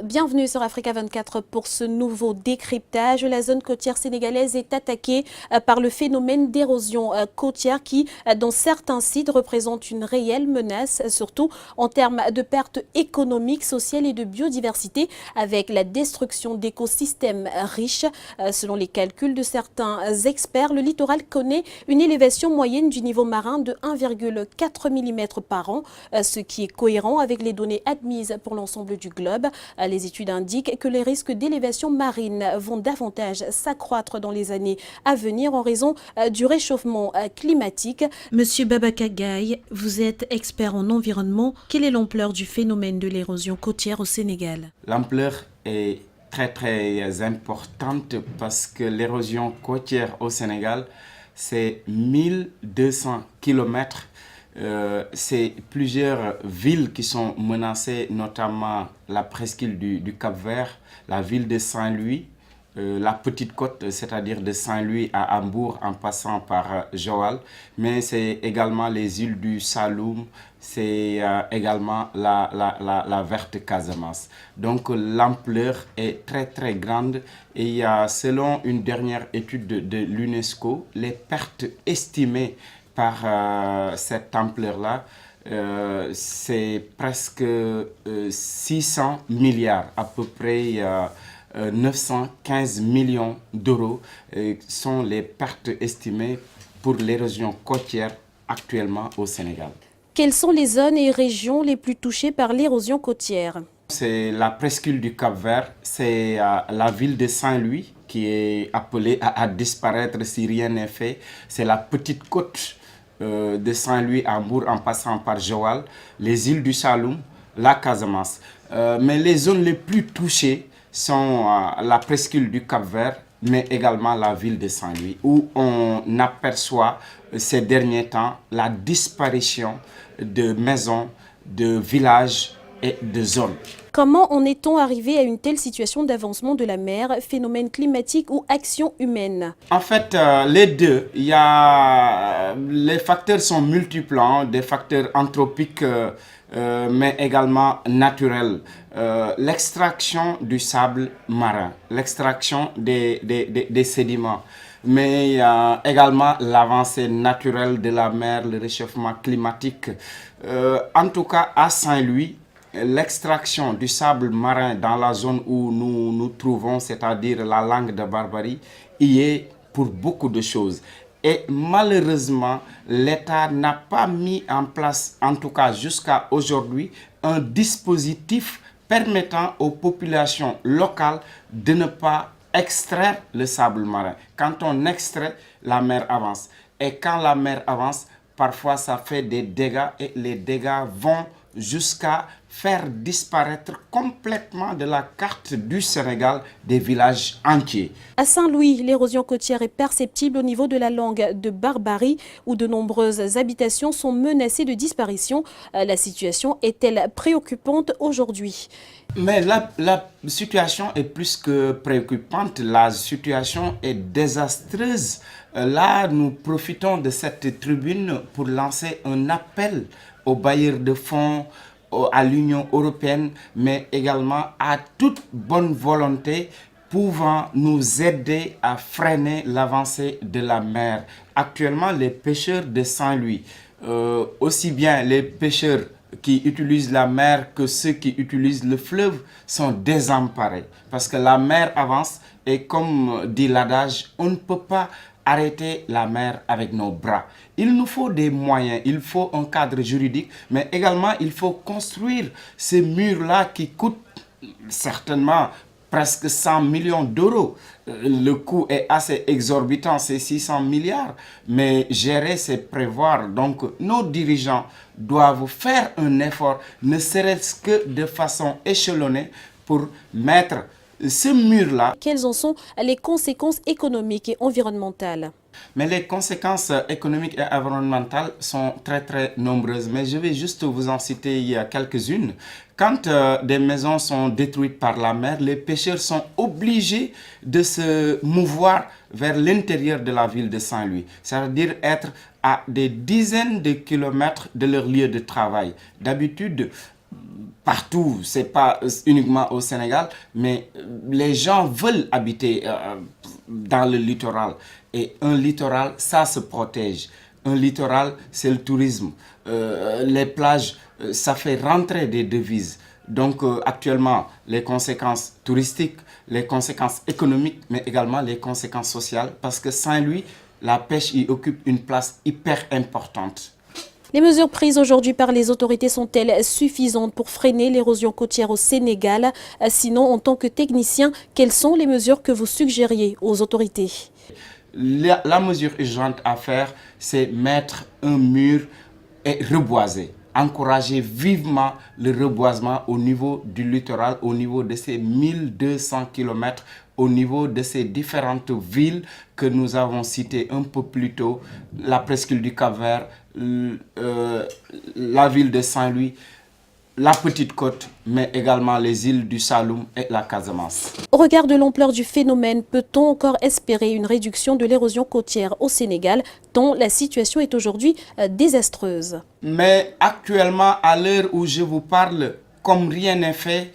Bienvenue sur Africa 24 pour ce nouveau décryptage. La zone côtière sénégalaise est attaquée par le phénomène d'érosion côtière qui, dans certains sites, représente une réelle menace, surtout en termes de pertes économiques, sociales et de biodiversité, avec la destruction d'écosystèmes riches. Selon les calculs de certains experts, le littoral connaît une élévation moyenne du niveau marin de 1,4 mm par an, ce qui est cohérent avec les données admises pour l'ensemble du globe. Les études indiquent que les risques d'élévation marine vont davantage s'accroître dans les années à venir en raison du réchauffement climatique. Monsieur Babaka Gaye, vous êtes expert en environnement. Quelle est l'ampleur du phénomène de l'érosion côtière au Sénégal? L'ampleur est très importante parce que l'érosion côtière au Sénégal, c'est 1200 km. C'est plusieurs villes qui sont menacées, notamment la presqu'île du Cap-Vert, la ville de Saint-Louis, la Petite Côte, c'est-à-dire de Saint-Louis à Hambourg en passant par Joal, mais c'est également les îles du Saloum, c'est également la Verte Casamance. Donc l'ampleur est très grande et il y a, selon une dernière étude de l'UNESCO, les pertes estimées par cette ampleur-là, c'est presque 600 milliards, à peu près 915 millions d'euros sont les pertes estimées pour l'érosion côtière actuellement au Sénégal. Quelles sont les zones et régions les plus touchées par l'érosion côtière? C'est la presqu'île du Cap-Vert, c'est la ville de Saint-Louis qui est appelée à disparaître si rien n'est fait. C'est la Petite Côte de Saint-Louis à Hambourg en passant par Joal, les îles du Saloum, la Casamance. Mais les zones les plus touchées sont la presqu'île du Cap-Vert, mais également la ville de Saint-Louis, où on aperçoit ces derniers temps la disparition de maisons, de villages et de zones. Comment en est-on arrivé à une telle situation d'avancement de la mer, phénomène climatique ou action humaine? En fait, les deux. Les facteurs sont multiples, hein, des facteurs anthropiques, mais également naturels. L'extraction du sable marin, l'extraction des sédiments, mais également l'avancée naturelle de la mer, le réchauffement climatique. En tout cas, à Saint-Louis, l'extraction du sable marin dans la zone où nous nous trouvons, c'est-à-dire la langue de Barbarie, y est pour beaucoup de choses. Et malheureusement, l'État n'a pas mis en place, en tout cas jusqu'à aujourd'hui, un dispositif permettant aux populations locales de ne pas extraire le sable marin. Quand on extrait, la mer avance. Et quand la mer avance, parfois ça fait des dégâts et les dégâts vont jusqu'à faire disparaître complètement de la carte du Sénégal des villages entiers. À Saint-Louis, l'érosion côtière est perceptible au niveau de la langue de Barbarie, où de nombreuses habitations sont menacées de disparition. La situation est-elle préoccupante aujourd'hui? Mais la situation est plus que préoccupante, la situation est désastreuse. Là, nous profitons de cette tribune pour lancer un appel aux bailleurs de fonds, à l'Union européenne, mais également à toute bonne volonté pouvant nous aider à freiner l'avancée de la mer. Actuellement, les pêcheurs de Saint-Louis, aussi bien les pêcheurs qui utilisent la mer que ceux qui utilisent le fleuve, sont désemparés parce que la mer avance et comme dit l'adage, on ne peut pas arrêter la mer avec nos bras. Il nous faut des moyens, il faut un cadre juridique, mais également il faut construire ces murs-là qui coûtent certainement presque 100 millions d'euros. Le coût est assez exorbitant, c'est 600 milliards. Mais gérer, c'est prévoir. Donc, nos dirigeants doivent faire un effort, ne serait-ce que de façon échelonnée, pour mettre ce mur-là. Quelles en sont les conséquences économiques et environnementales? Mais les conséquences économiques et environnementales sont très nombreuses. Mais je vais juste vous en citer quelques-unes. Quand des maisons sont détruites par la mer, les pêcheurs sont obligés de se mouvoir vers l'intérieur de la ville de Saint-Louis. C'est-à-dire être à des dizaines de kilomètres de leur lieu de travail. D'habitude, partout, c'est pas uniquement au Sénégal, mais les gens veulent habiter dans le littoral. Et un littoral, ça se protège. Un littoral, c'est le tourisme. Les plages, ça fait rentrer des devises. Donc actuellement, les conséquences touristiques, les conséquences économiques, mais également les conséquences sociales, parce que Saint-Louis, la pêche y occupe une place hyper importante. Les mesures prises aujourd'hui par les autorités sont-elles suffisantes pour freiner l'érosion côtière au Sénégal? Sinon, en tant que technicien, quelles sont les mesures que vous suggériez aux autorités? La mesure urgente à faire, c'est mettre un mur et reboiser. Encourager vivement le reboisement au niveau du littoral, au niveau de ces 1200 km, au niveau de ces différentes villes que nous avons citées un peu plus tôt, la presqu'île du Cap-Vert, la ville de Saint-Louis, la Petite Côte, mais également les îles du Saloum et la Casamance. Au regard de l'ampleur du phénomène, peut-on encore espérer une réduction de l'érosion côtière au Sénégal, tant la situation est aujourd'hui désastreuse? Mais actuellement, à l'heure où je vous parle, comme rien n'est fait,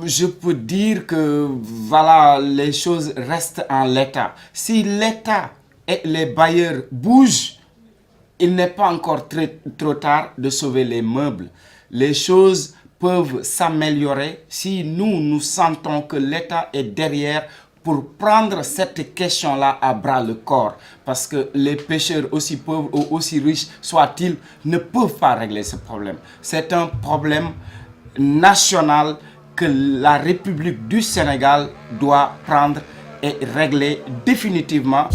je peux dire que voilà, les choses restent en l'état. Si l'État et les bailleurs bougent, il n'est pas encore trop tard de sauver les meubles. Les choses peuvent s'améliorer si nous sentons que l'État est derrière pour prendre cette question-là à bras le corps. Parce que les pêcheurs, aussi pauvres ou aussi riches soient-ils, ne peuvent pas régler ce problème. C'est un problème national que la République du Sénégal doit prendre et régler définitivement.